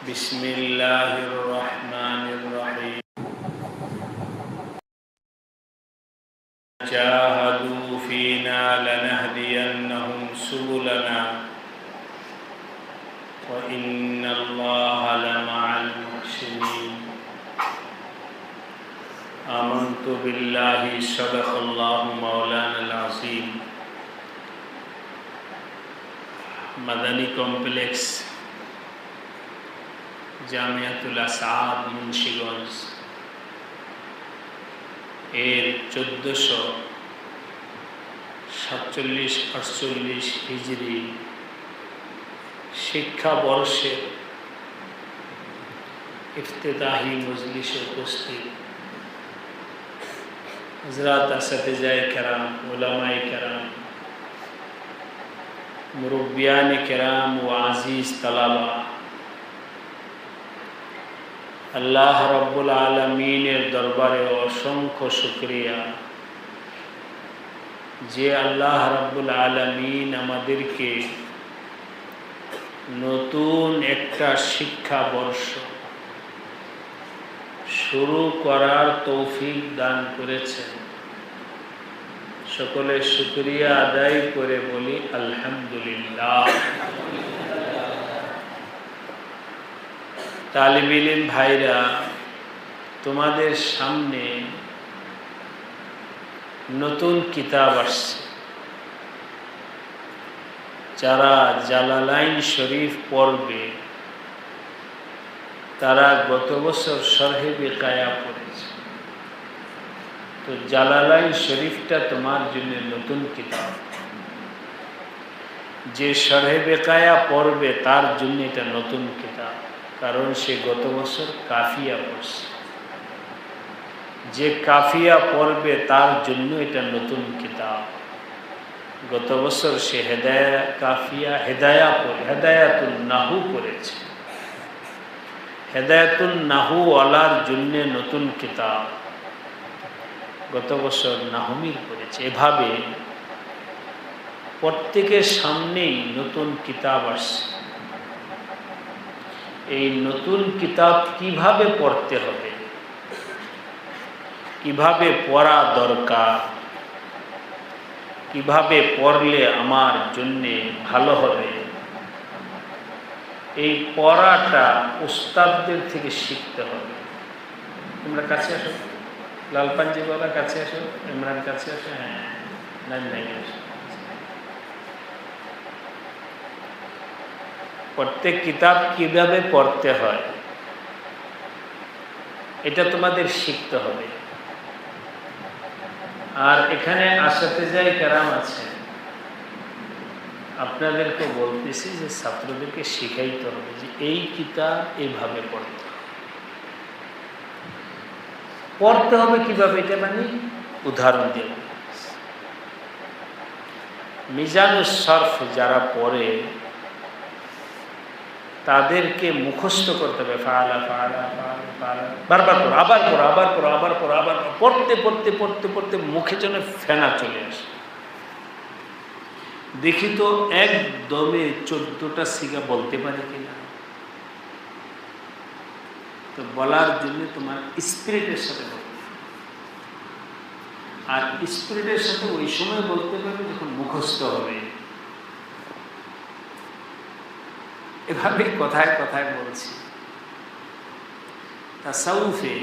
بسم الله الرحمن الرحيم جاهدوا فينا لنهدينهم سبلنا وإن الله لمع المحسنين آمنت بالله صدق الله مولانا العظيم مدني complex Jamiatul Asad Munshiganj এর 1447-48 হিজরি শিক্ষাবর্ষের ইফতেতাহি মজলিসে উপস্থিত হযরত আসাতিজায়ে কেরাম, উলামায়ে কেরাম, মুরব্বিয়ানে কেরাম ও আজিজ তালাবা, আল্লাহ রাব্বুল আলামিনের দরবারে অসংখ্য শুকরিয়া যে আল্লাহ রাব্বুল আলামিন আমাদেরকে নতুন একটা শিক্ষাবর্ষ শুরু করার তৌফিক দান করেছেন। সকলে শুকরিয়া আদায় করে বলি আলহামদুলিল্লাহ। তালিবে ইলম ভাইরা, তোমাদের সামনে নতুন কিতাব আসছে। যারা জালালাইন শরীফ পড়বে তারা গত বছর শরহে বেকায়া পড়েছে, তো জালালাইন শরীফটা তোমার জন্য নতুন কিতাব। যে শরহে বেকায়া পড়বে তার জন্য এটা নতুন কিতাব, কারণ সে গত বছর কাফিয়া পড়ছে। যে কাফিয়া পড়বে তার জন্য এটা নতুন কিতাব। গত বছর সে হেদায়াতুল নাহু পড়েছে। হেদায়াতুল নাহু ওয়ালার জন্য নতুন কিতাব, গত বছর নাহমির পড়েছে। এভাবে প্রত্যেকের সামনেই নতুন কিতাব আসছে। এই নতুন কিতাব কিভাবে পড়তে হবে, কিভাবে পড়া দরকার, কিভাবে পড়লে আমার জন্যে ভালো হবে, এই পড়াটা উস্তাদদের থেকে শিখতে হবে। তোমরা কাছে আসো, লাল পাঞ্জিওয়ালা কাছে আসো, ইমরান কাছে আসো, হ্যাঁ নাই আসো। প্রত্যেক কিতাব কিভাবে পড়তে হয় এটা তোমাদের শিখতে হবে। আর এখানে আসাতিজায়ে কেরাম আছে, আপনাদেরকে বলতেছি যে ছাত্রদেরকে শিখাইতে হবে যে এই কিতাব এইভাবে পড়তে হবে। কিভাবে এটা মানে উদাহরণ দিয়ে মিজানুস সরফ যারা পড়ে তাদেরকে মুখস্থ করতে হবে। ফাআলা ফাআলা ফাআলা ফাআলা, বারবার পড়ো, আবার পড়ো, আবার পড়ো, আবার পড়ো, আবার পড়তে পড়তে পড়তে পড়তে মুখে যেন ফেনা চলে আসে। দেখি তো একদমে 14টা সিগা বলতে পারে কিনা। তো বলার জন্য তোমার স্পিরিটের সাথে বলতে হবে। আর স্পিরিটের সাথে ওই সময় বলতে পারবে যখন মুখস্থ হবে। এভাবে কথায় কথায় বলছি। তাসাউফে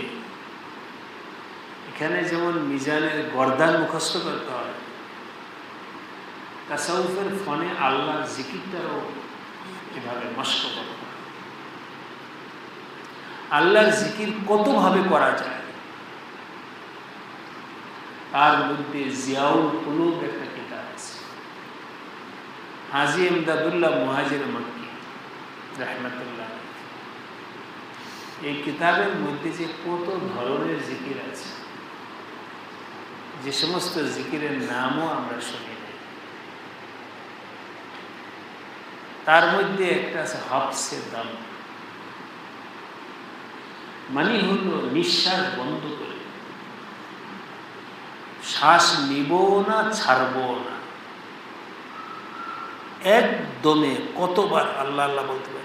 এখানে যেমন মিজানের গর্দান মুখস্থ করতে হয়, তাসাউফের ফোনে আল্লাহর জিকিরটাও এভাবে মস্ক করতে হয়। আল্লাহর জিকির কতভাবে করা যায় তার মধ্যে জিয়াউল কুলুব একটা কিতাব আছে, হাজী ইমদাদুল্লাহ মুহাজির মক্কি রাহমাতুল্লাহ। এই কিতাবের মধ্যে যে কত ধরনের জিকির আছে, যে সমস্ত জিকিরের নামও আমরা শুনি নাই, তার মধ্যে একটা আছে হাফসে দাম, মানে হলো নিঃশ্বাস বন্ধ করে, শ্বাস নিব না ছাড়ব না, একদমে কতবার আল্লাহ আল্লাহ বলতে পারি।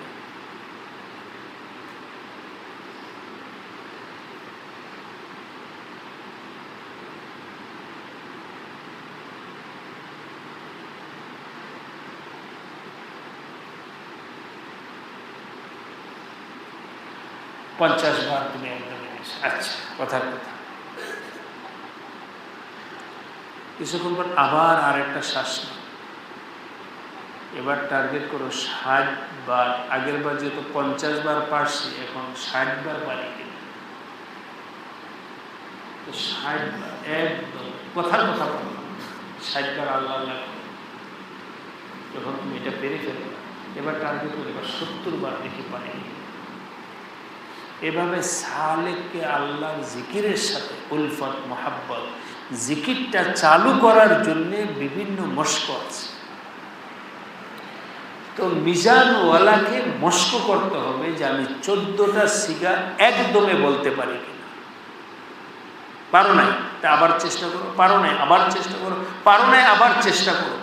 50 বার তুমি একদমে গেছো। আচ্ছা, কথার কথা। কিছুক্ষণ পর আবার আরেকটা শ্বাস নাও। এবার টার্গেট করো 60 বার। আগের বার যেহেতু 50 বার পারছি, এখন 60 বার পারি কিনা। 60 বার একদম কথার কথা বলো, 60 বার আল্লাহ আল্লাহ করো। যখন তুমি এটা পেরে ফেলো, এবার টার্গেট করো এবার 70 বার দেখি পারি। এভাবে সালেককে আল্লাহর জিকিরের সাথে উলফত মোহাব্বত, জিকিরটা চালু করার জন্যে বিভিন্ন মশক আছে। তো মিজানওয়ালাকে মশক করতে হবে যে আমি 14টা সিগা একদমে বলতে পারি কিনা। পারো নাই, তা আবার চেষ্টা করো। পারো নাই, আবার চেষ্টা করো। পারো নাই, আবার চেষ্টা করো।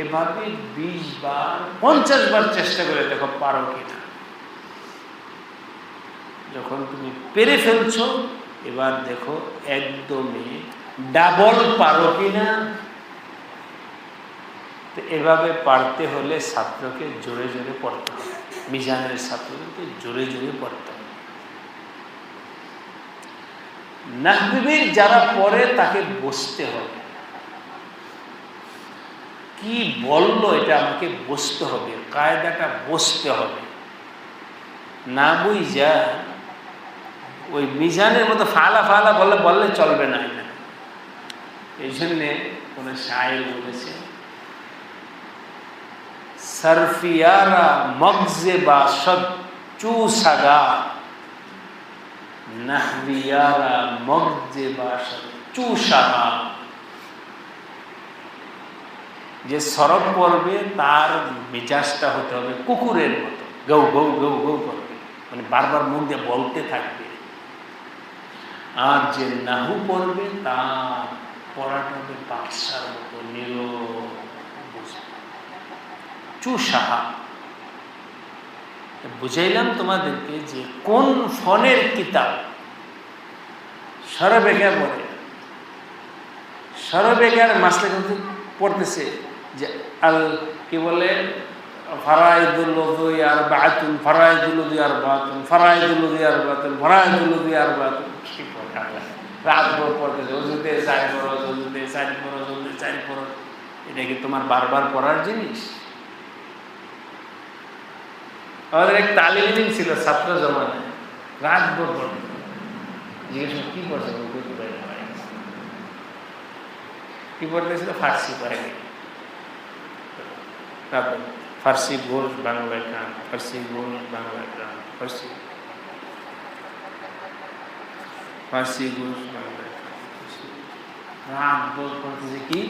এভাবে 20 বার 50 বার চেষ্টা করে দেখো পারো কিনা। যখন তুমি পেরে ফেলছো, এবার দেখো একদমই ডাবল পারো কিনা। তো এভাবে পারতে হলে ছাত্রকে জোরে জোরে পড়তে হবে, মিজানের ছাত্রকে জোরে জোরে পড়তে হবে। নাহবির যারা পড়ে তাকে বসতে হবে, কি বললো এটা আমাকে বসতে হবে, কায়দাটা বসতে হবে। না বুঝা ওই মিজানের মতো ফালা ফালা বললে চলবে না। এই জন্যে কোনো শায়ের বলেছে, সরফিয়ারা মগজে বাসদ চুসাগা, নাহবিয়ারা মগজে বাসদ চুসাহা। যে সরব পড়বে তার মেজাজটা হতে হবে কুকুরের মতো, গৌ গৌ গৌ গৌ করবে, মানে বারবার মুখ দিয়ে বলতে থাকবে। আর যে নাহু পড়বে তার পড়াটা হবে বাদশার মতো নীরব, চুসাহা। বুঝাইলাম তোমাদেরকে যে কোন ফনের কিতাব সরবেগা পড়ে। সরবেগার মাসলা কিন্তু পড়তেছে যে কি বলে ফারাইদুল উযু আরবাতুন, ফারাইদুল উযু আরবাতুন, ফারাইদুল উযু আরবাতুন, ফারাইদুল উযু আরবাতুন। কি পড়ে রাত ভোর পড়তেছে, ওযুতে 4 ফরজ, ওযুতে 4 ফরজ, ওযুতে 4 ফরজ। এটা কি তোমার বারবার পড়ার জিনিস? আমাদের এক তালিম ইলম ছিল ছাত্র জমানায়, রাত ভোর পড়তে। জিজ্ঞেস কি পড়ছে, কি পড়তেছিল? ফার্সি পড়ে। ফার্সি গোল বাংলায় গান, ফার্সি গোল বাংলায় গান, ফার্সি ফার্সি গোল বাংলায় গান। রাত ভোর পড়তেছে কি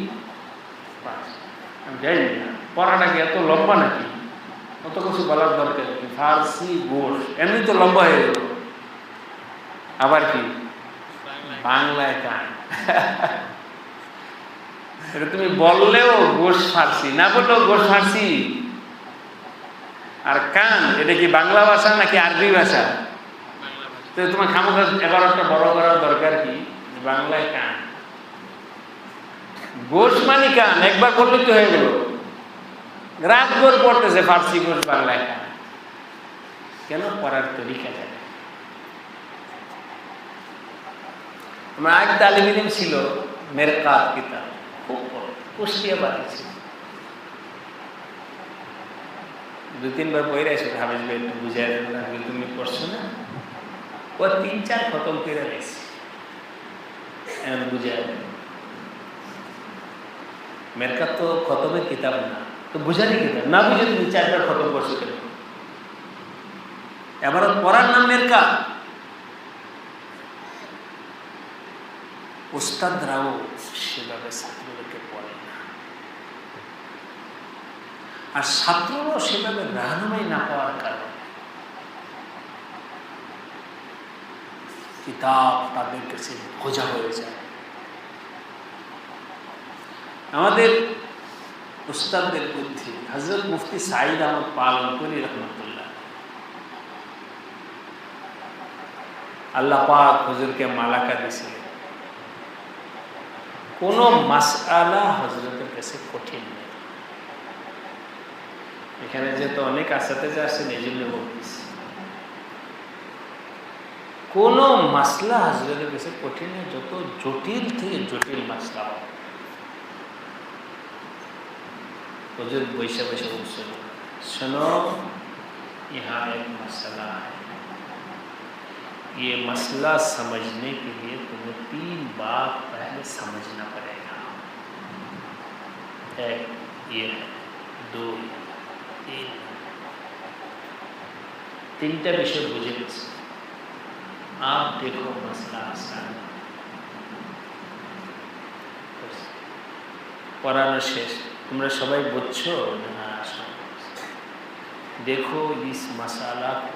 আমি জানি না, পড়াটা কি এত লম্বা নাকি? অত কিছু বলার দরকার কি? ফার্সি গোল এমনি তো লম্বা হয়ে গেল, আবার কি বাংলায় গান। এটা তুমি বললেও গোশ ফার্সি, না বললেও গোশ ফার্সি। আর কান এটা কি বাংলা ভাষা নাকি আরবি ভাষা? তো তোমার খামোখা এবার একটা বড় করার দরকার কি? বাংলায় কান, গোশ মানে কান, একবার বললে তো হয়ে গেল। রাত ভোর পড়তেছে ফার্সি গোশ বাংলায় কান। কেন? পড়ার তরিকা জানে। আমার এক তালিম ইলম ছিল, মেরকাত কিতাব, খুব কুষ্টিয়া বাড়ি ছিল। 2-3 বার পড়ে আসে, হাফেজ ভাই একটু বুঝাই দেবে না, তুমি পড়ছো না? ও 3-4 খতম করে গেছে, এখন বুঝাই দেবে। মেরকাত তো খতমের কিতাব না, তো বুঝানি কিতাব না, বুঝে তুমি 4 বার খতম করছো কেন? এবার পড়ার নাম মেরকাত। উস্তাদরাও সেভাবে ছাত্রদেরকে পড়ে না, আর ছাত্ররাও সেভাবে রাহনুমাই না পাওয়ার কারণে কিতাব তাদের কাছে বোঝা হয়ে যায়। আমাদের উস্তাদদের বুদ্ধি, হযরত মুফতি সাঈদ আহমদ পালনপুরি রহমতুল্লাহ, আল্লাহ পাক হুজুরকে মালাকা দিয়েছিলেন। কোনো মাসআলা হযরতের কাছে কঠিন নেই। এখানে যেহেতু অনেক আসাতে আছেন, এই জন্য বলতেছি, কোনো মাসলা হযরতের কাছে কঠিন है, যত জটিল থেকে জটিল মাসলা हो। हुजूर बैठे बैठे बोलते सुनो, यहाँ एक मसला है, ये मसला समझने के लिए तुम्हें 3 बात पहले समझना पड़ेगा। एक ये, 2 3, 3টা বিষয় বুঝে গেছে। आप देखो मसला आसान, पढ़ानो शेष, तुमरा सबाई बुझछो ना? देखो इस मसाला को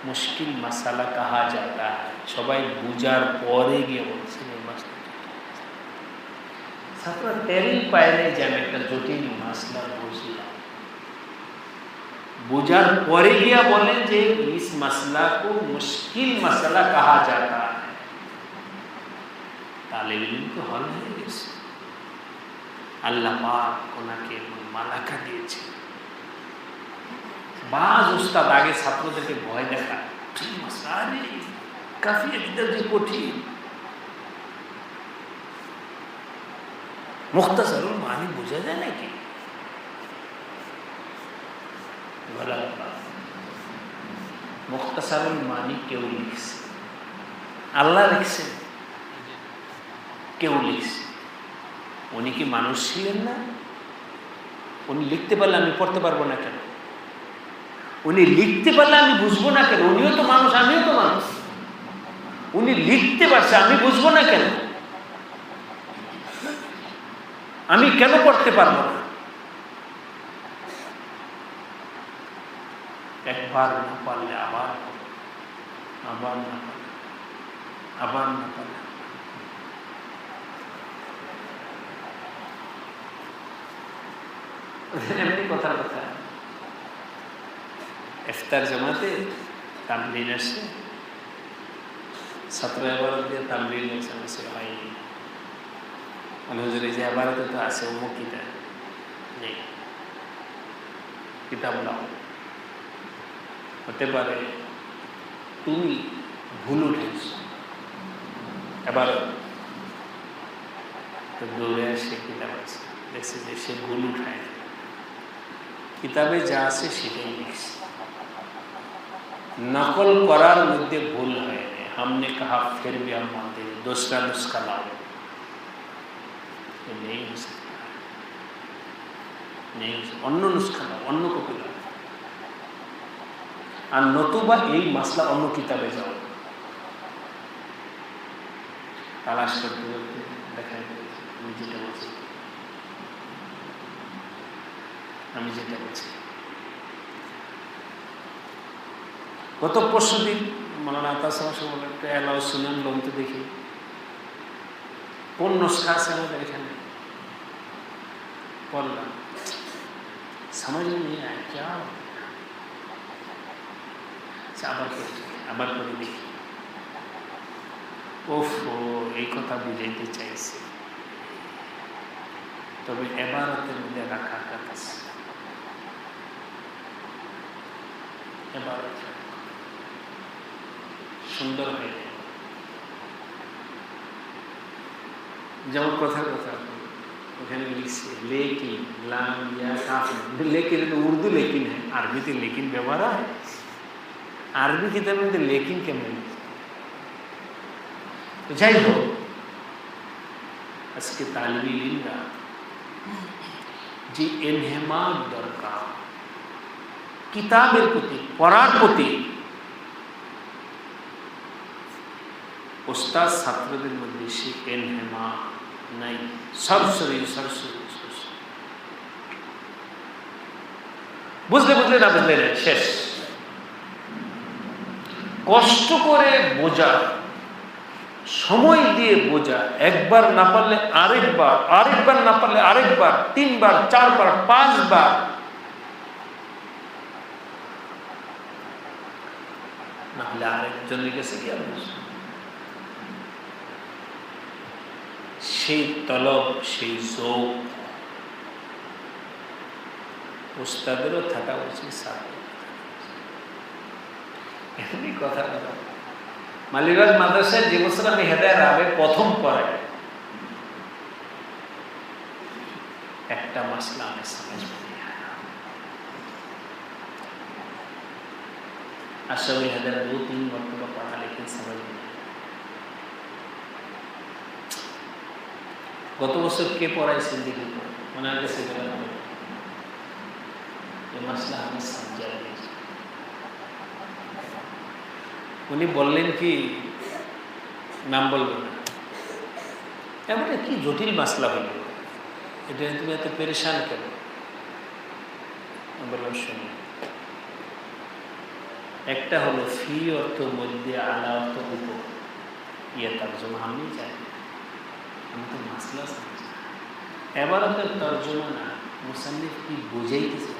मुश्किल मसाला कहा जाता है। सबाई बुझार परे गिये बोलছে এই মাসলা ছাত্র টেরই পায় নাই যে আমি একটা জটিল মাসলা বুঝলাম। बुझार परे गया बोले जे इस मसला को मुश्किल मसला कहा जाता है। तालिब इल्म को हल হয়ে গেছে, আল্লাহ পাক ওনাকে মালাকা দিয়েছে। বাজ উস্তাদ আগে ছাত্রদেরকে ভয় দেখায়, মাসালে কাফি একদম কঠিন, মুখতাসারুল মানি বোঝা যায় নাকি? মুখতাসারুল মানি কেউ লিখছে, আল্লাহ লিখছেন, কেউ লিখছে। উনি কি মানুষ ছিলেন না? উনি লিখতে পারলে আমি পড়তে পারবো না কেন? উনি লিখতে পারলে আমি বুঝবো না কেন? উনিও তো মানুষ, আমিও তো মানুষ। উনি লিখতে পারছে, আমি বুঝবো না কেন? আমি কেন পড়তে পারবো না? একবার না পারলে আবার, আবার না পারলে আবার না পারলে। এমনি কথার কথা, ইফতার জামাতে তামরিন আসছে, 17 এবারত দিয়ে তামরিন আছে হয়নি। মানে হুজুর এই যে এবারতে তো আছে অমুক কিতাব নেই, কিতাব নাও। হতে পারে তুমি ভুল উঠেছ, এবার তো দৌড়ে আসে কিতাব আছে, দেখছে যে সে ভুল উঠায়, কিতাবে যা আছে সেটাই লিখছে, नकल करार मध्य भूल है। हमने कहा फिर भी हम मानते हैं, दूसरा नुस्खा लाओ, ये नहीं हो सकता, नहीं हो सकता, अन्य नुस्खा लाओ, अन्य कॉपी लाओ, और नतुबा यही मसला अन्य किताबे जाओ, तलाश करते करते देखा আমি যেটা বলছি, আমি যেটা বলছি। গত পরশু দিন মৌলানা আতাস বলে একটা এলাও শুনেন লোন তো দেখি কোন নুস্খা আছে আমাদের এখানে, পড়লাম समझ में नहीं आया क्या, আবার করে দেখি, ওফো এই কথা বুঝাইতে চাইছে, তবে এবারতের মধ্যে রাখার কথা, এবারত সুন্দর হয়ে যায়। যেমন কথার কথা ওখানে লিখছে लेकिन लाम या काफ, लेकिन उर्दू लेकिन है, अरबी तो लेकिन व्यवहार है, अरबी किताब में तो लेकिन केमन। तो যাই হোক, আজকে তালিবি ইলমরা যে ইনহিমাদ দরকার কিতাবের প্রতি, পড়ার প্রতি, উস্তাদ ছাত্রদের মধ্যে সে ইনহিমা নাই, সরসরি বুঝলে বুঝলে না বুঝলে না শেষ। কষ্ট করে বোঝা, সময় দিয়ে বোঝা, একবার না পারলে আরেকবার, আরেকবার না পারলে আরেকবার, 3 বার 4 বার 5 বার, না হলে আরেকজনের কাছে গিয়ে সেই তলব, সেই যৌক উস্তাদেরও থাকা উচিত, এমনি কথা কথা মালিবাগ মাদ্রাসায় যে বছর আমি হেদায়েত রাবে প্রথম পড়াই, একটা মাসলা আমি समझ में नहीं आया। अशरफ हैदर 2-3 मरतबा पढ़ा लेकिन समझ में नहीं। गत বছর কে পড়াইছে দেখি তো, ওনার কাছে গেলাম, এই মাসলা আমি समझा नहीं। উনি বললেন কি, নাম বলবেন না, এমন কি জটিল মাসলা হইল, এটা তুমি এত পেরেশান কেন? আমি বললাম শুনি, একটা হলো ফি অর্থ মধ্যে, আলা অর্থ উপর, ইয়ে তর্জমা আমি জানি, আমি তো মাসলা समझি। এবারতের তর্জমা না, মুসান্নিফ কি বুঝাইতেছে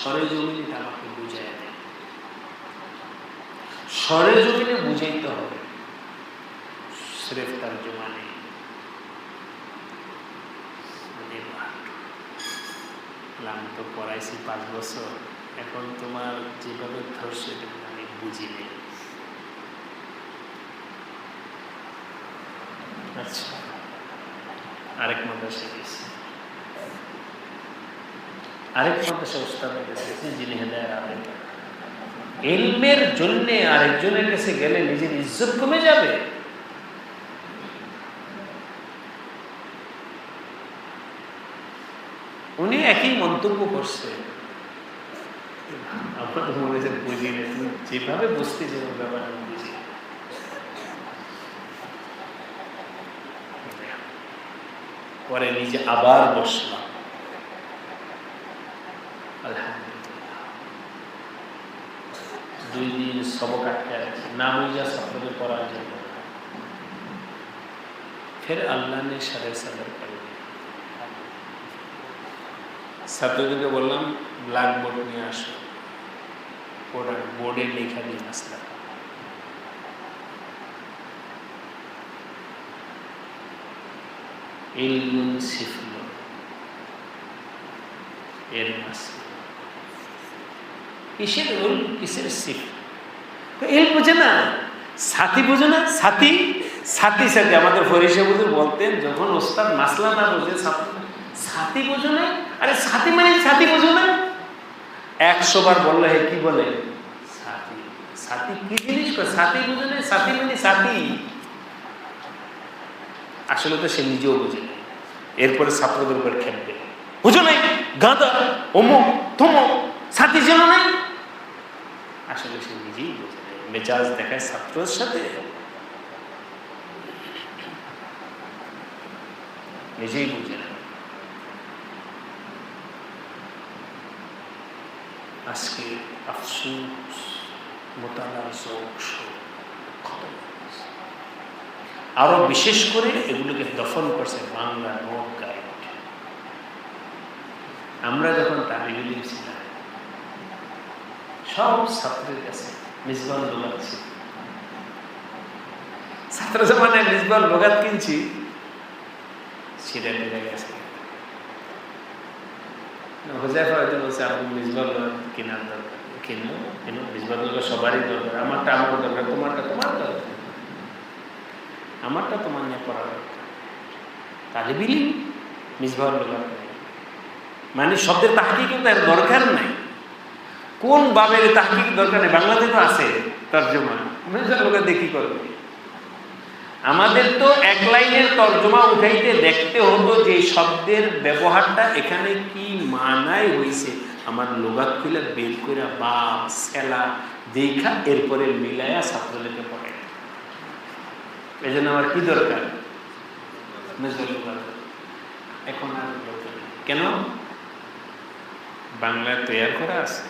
সরেজমিনে আমাকে বুঝায় দেয়, সরেজমিনে বুঝাইতে হবে, সির্ফ তর্জমা নেই। আমি তো পড়াইছি 5 বছর, এখন তোমার যেভাবে ধরছে এটা আমি বুঝি নেই। আচ্ছা, আরেক মাদ্রাসা গেছি, আরেক মাদ্রাসা উস্তাদের কাছে গেছি যিনি হেদায়েত আবেদ। ইলমের জন্য আরেকজনের কাছে গেলে নিজের ইজ্জত কমে যাবে। উনি একই মন্তব্য করছে, আপনার মনে যে বুঝি না, তুমি যেভাবে বুঝতে যে ব্যাপার আমি বুঝি। পরে নিজে আবার বসলাম, আলহামদুলিল্লাহ 2 দিন সবক আটকে আছে, নাম যা ছাত্রদের পড়ার জন্য, फिर अल्लाह ने शरे सदर कर दिया। ছাত্রদেরকে বললাম ব্ল্যাক বোর্ড নিয়ে আসো, ওরা বোর্ডে লেখা দিই মাসলা। ইলমুন সিফল এর মাসলা, কিসের উল, কিসের সিফ? এল বুঝে না, সাথী বুঝে না, সাথী সাথী সাথী আমাদের ফরিশা হুজুর বলতেন, যখন ওস্তাদ মাসলা না বুঝে সাথী বোঝো না, আরে সাথী মানে সাথী বোঝো না, 100 বার বললে কি বলে সাথী, সাথী কি জিনিস, সাথী বুঝো না, সাথী মানে সাথী। আসলে তো সে নিজেও বুঝে না, এরপরে ছাত্রদের উপর খেলবে, বুঝো নাই গাঁদা অমুক তমুক, সাথী যেন নাই। আসলে সে নিজেই বুঝে না, মেজাজ দেখায় ছাত্রের সাথে, নিজেই বুঝে না। আজকে আফসোস, মোতালার শৌক খতম, আরো বিশেষ করে এগুলোকে দফন করছে বাংলা নোট গাইড। আমরা যখন তালিবুল ইলম ছিলাম, সব ছাত্রের কাছে মিসবাহ লুগাত ছিল, ছাত্র জমানায় মিসবাহ লুগাত কিনছি, সেটা মিলে গেছে। হুজাইফা হয়তো বলছে আপনি মিসবাহ লুগাত কেনার দরকার, কিনো কিনো, মিসবাহ লুগাত সবারই দরকার, আমারটা আমার দরকার, তোমারটা তোমার দরকার, আমারটা তোমার নিয়ে পড়া দরকার। তালিবুল ইলম মিসবাহ লুগাত মানে শব্দের তাহকিক কিন্তু এর দরকার নাই, কোন বাবের তাহকিক দরকার নেই, বাংলাতে তো আছে তর্জমা, মিসবাহ লুগাত দেখি করবে। আমাদের তো এক লাইনের তর্জমা উঠাইতে দেখতে হতো যে শব্দের ব্যবহারটা এখানে কি মানায় হইছে, আমার লুগাত খুলে বের করে বা সেলা দেখা এরপরে মিলায়া ছাত্রদেরকে পড়াই। এই জন্য আমার কি দরকার মিসবাহ লুগাত, এখন আর দরকার নেই। কেন? বাংলায় তৈরি করা আছে,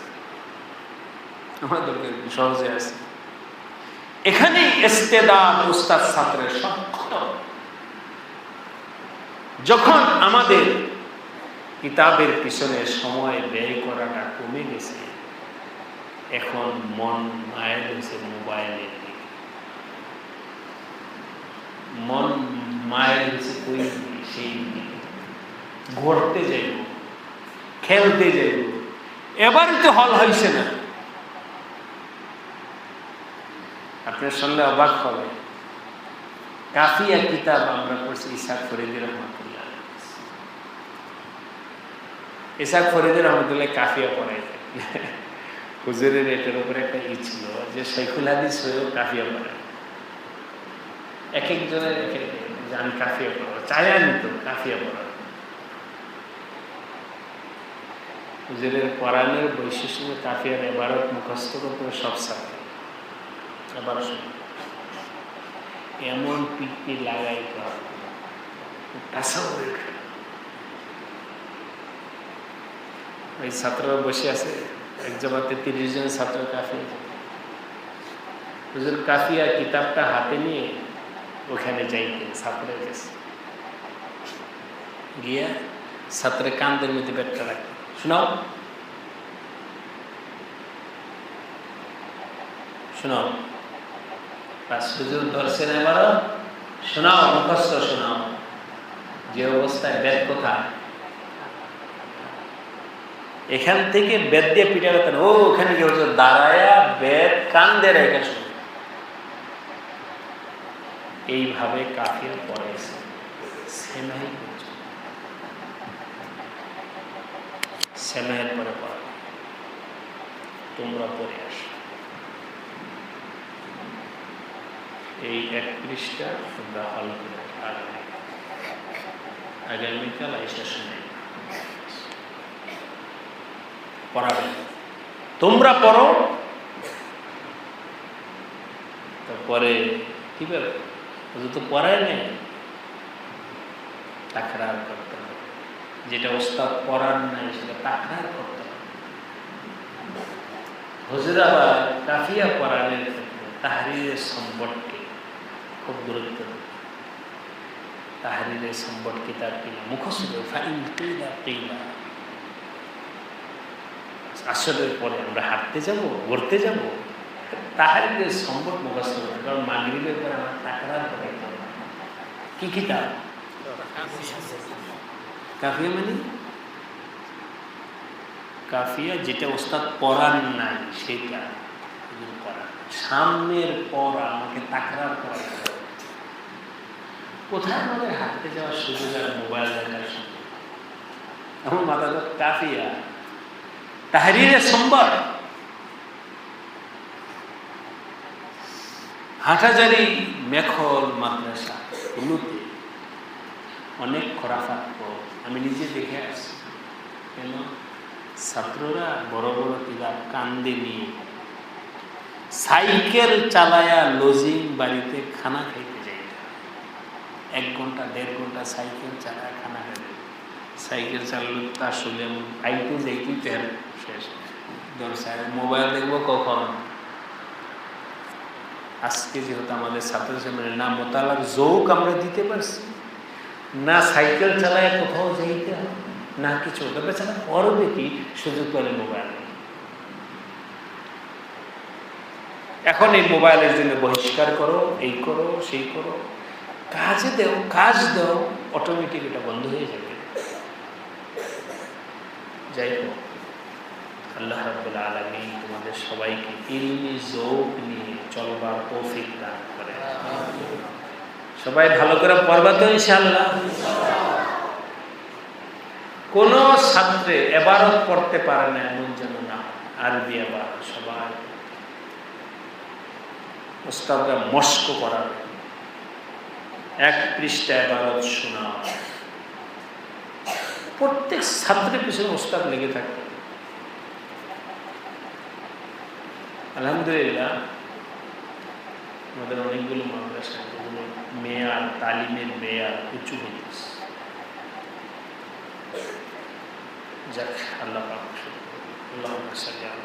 আমার দরকার সহজে আছে। এখানে ইস্তেদাদ উস্তাদ ছাত্রের সক্ষত। যখন আমাদের কিতাবের পিছনে সময় ব্যয় করাটা কমে গেছে, এখন মন মায়ের হয়েছে মোবাইলের দিকে, মন মায়ের হয়েছে ওই সেই দিকে, ঘুরতে যাইব, খেলতে যাইব, এবার তো হল হয়েছে না। আপনি শুনলে অবাক হবে, কাফিয়া কিতাব আমরা পড়ছি ইসহাক ফরিদী রহমাতুল্লাহ। ইসহাক ফরিদী রহমাতুল্লাহ কাফিয়া পড়াইতেন। হুজুরের এটার উপরে একটা ছিল যে শাইখুল হাদিস হয়েও কাফিয়া পড়ায়। এক একজনের এক এক যে আমি কাফিয়া পড়াবো, চাই আমি তো কাফিয়া পড়াবো। হুজুরের কোরআনের বৈশিষ্ট্য কাফিয়ার এবারত মুখস্থ করতে সব সাথে এবার এমন পিটি লাগাই ওই ছাত্ররা বসে আছে, এক জায়গাতে 30 জন ছাত্র কাফিয়া। হুজুর কাফিয়া কিতাবটা হাতে নিয়ে ওখানে যাইতেন ছাত্রের কাছে, গিয়া ছাত্রের কান্দের মধ্যে ব্যাগটা রাখতেন, শোনাও শোনাও। হুজুর ধরছেন এবারও শোনাও, মুখস্থ শোনাও। যে অবস্থায় বেদ কোথায়, এখান থেকে বেদ দিয়ে পিঠা করতেন, ও ওখানে গিয়ে হুজুর দাঁড়ায়া বেদ কান্দে রেখে শুনে। এইভাবে কাফির পড়েছে সেমাহের পরে পড়া। তোমরা পড়ে আসো এই 1 পৃষ্ঠা তোমরা হল করে আগামীকাল আইসা শুনে পড়াবে। তোমরা পড়ো, তারপরে কি ব্যাপার তো পড়ায় নেই, তাকরার করতে হবে। যেটা ওস্তাদ পড়ার নাই সেটা তাকরার করতে হবে। হুজুর আবার কাফিয়া পড়ানোর ক্ষেত্রে তাহরিরের সম্পর্কে খুব গুরুত্ব দেয়। তাহরিরের সম্পদ কিতাব কিনা মুখস্থ ফাইল কিলা কিলা। আসরের পরে আমরা হাঁটতে যাব, ঘুরতে যাব, তাহরিরের সম্পদ মুখস্থ করতে, কারণ মাগরিবের পরে আমার তাকরার করে। কি কিতাব? কাফিয়া মানে কাফিয়া যেটা ওস্তাদ পড়ান নাই সেটা পড়া, সামনের পড়া আমাকে তাকরার করা। কোথায় আমাদের হাঁটতে যাওয়ার সুযোগ আর মোবাইল দেখার সুযোগ? আমার মাথা তো কাফিয়া তাহরিরের সম্বর। হাটাজারি মেখল মাদ্রাসা গুলোতে অনেক খরাফাত আমি নিজে দেখে আসছি। কেন ছাত্ররা বড় বড় কিতাব কান্দে নিয়ে সাইকেল চালায়া লজিং বাড়িতে খানা খাইতে যাই, 1 ঘন্টা 1.5 ঘন্টা সাইকেল চালায় খানা খাইতে। সাইকেল চালালে তা আসলে আইতে যাইতে তেল শেষ, দরকার মোবাইল দেখবো কখন। আজকে যেহেতু আমাদের ছাত্রছাত্রীরা না মোতালার যৌক আমরা দিতে পারছি, না সাইকেল চালায় কোথাও যাইতে হয়, না কিছু। তবে ছাড়া পড়বে কি, সুযোগ পেলে মোবাইল। এখন এই মোবাইলের জন্য বহিষ্কার করো, এই করো সেই করো, কাজে দেও, কাজ দাও, অটোমেটিক এটা বন্ধ হয়ে যাবে। যাই হোক, আল্লাহ রাব্বুল আলামিন তোমাদের সবাইকে ইলমি যৌক নিয়ে চলবার তৌফিক দান করে। সবাই ভালো করে পড়বা তো ইনশাআল্লাহ। কোন ছাত্রে এবারত পড়তে পারে না এমন যেন না। আরবি এবারত সবাই ওস্তাদরা মস্ক করাবে, 1 পৃষ্ঠা এবারত শোনা। প্রত্যেক ছাত্রের পিছনে ওস্তাদ লেগে থাকবে। আলহামদুলিল্লাহ আমাদের অনেকগুলো মাদ্রাসা মেয়ার, তালিমের মেয়ার উঁচু হয়েছে। যাক, আল্লাহ পাক, আল্লাহুম্মা সাল্লি আলা